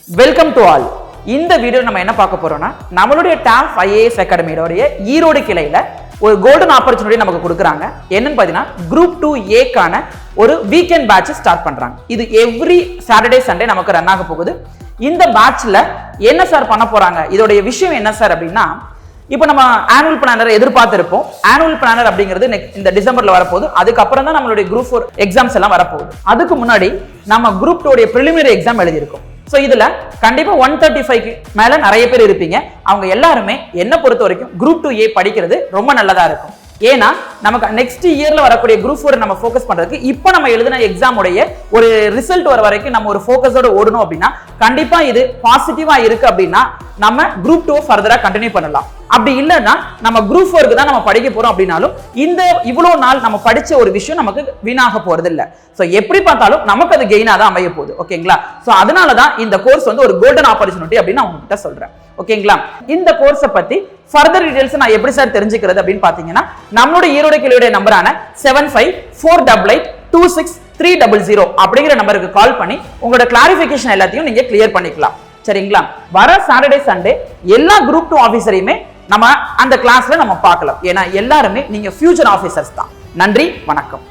Welcome to all. இந்த video நம்ம என்ன பார்க்க போறோம்னா, நம்மளுடைய டாப் ஐஏஎஸ் அகாடமியோடைய ஈரோடு கிளையில ஒரு கோல்டன் ஆப்பர்ச்சுனிட்டி நமக்கு கொடுக்குறாங்க. என்னன்னு பார்த்தீங்கன்னா, குரூப் 2A ஒரு வீக்கெண்ட் பேட்ச் ஸ்டார்ட் பண்றாங்க. இது எவ்ரி சாட்டர்டே சண்டே நமக்கு ரன் ஆக போகுது. இந்த பேட்ச்ல என்ன சார் பண்ண போறாங்க, இதோடைய விஷயம் என்ன சார் அப்படின்னா, இப்போ நம்ம ஆனுவல் பிளானர் எதிர்பார்த்திருப்போம். ஆனுவல் பிளானர் அப்படிங்கிறது இந்த டிசம்பர்ல வரப்போகுது. அதுக்கப்புறம் தான் நம்மளுடைய குரூப் 4 எக்ஸாம்ஸ் எல்லாம் வரப்போகுது. அதுக்கு முன்னாடி நம்ம குரூப் 2 உடைய பிரிலிமினரி எக்ஸாம் எழுதியிருக்கோம். ஸோ இதுல கண்டிப்பா 135க்கு மேல நிறைய பேர் இருப்பீங்க. அவங்க எல்லாருமே என்ன பொறுத்த வரைக்கும் குரூப் 2A படிக்கிறது ரொம்ப நல்லதா இருக்கும். ஏன்னா நமக்கு நெக்ஸ்ட் இயர்ல வரக்கூடிய குரூப் 4 நம்ம ஃபோக்கஸ் பண்றதுக்கு இப்போ நம்ம எழுதின எக்ஸாம் உடைய ஒரு ரிசல்ட் வர வரைக்கும் நம்ம ஒரு ஃபோக்கஸோட ஓடணும் அப்படின்னா கண்டிப்பா இது பாசிட்டிவா இருக்கு அப்படின்னா நம்ம குரூப் 2 ஃபர்தரா கண்டினியூ பண்ணலாம். அப்படி இல்லைன்னா நம்ம குரூப் 4க்கு தான் நம்ம படிக்க போறோம் அப்படின்னாலும் இந்த இவ்வளவு நாள் நம்ம படிச்ச ஒரு விஷயம் நமக்கு வீணாக போறது இல்ல. சோ எப்படி பார்த்தாலும் நமக்கு அது கெயினா தான் அமைய போகுது. ஓகேங்களா? சோ அதனால தான் இந்த கோர்ஸ் வந்து ஒரு கோல்டன் ஆப்பர்ச்சுனிட்டி அப்படின்னு நான் உங்ககிட்ட சொல்றேன். ஓகேங்களா? இந்த கோர்ஸை பத்தி ஃபர்தர் டீடைல்ஸ் நான் எப்படி சார் தெரிஞ்சுக்கிறது அப்படின்னு பாத்தீங்கன்னா, நம்மளுடைய ஈரோடு கிளையுடைய நம்பரான 7548826300 அப்படிங்கிற நம்பருக்கு கால் பண்ணி உங்களோட கிளாரிபிகேஷன் எல்லாத்தையும் நீங்க கிளியர் பண்ணிக்கலாம். சரிங்களா? வர சாட்டர்டே சண்டே எல்லா குரூப் 2 ஆபீசரையுமே நம்ம அந்த கிளாஸ்ல நம்ம பார்க்கலாம். ஏன்னா எல்லாருமே நீங்க ஃபியூச்சர் ஆபீசர்ஸ் தான். நன்றி, வணக்கம்.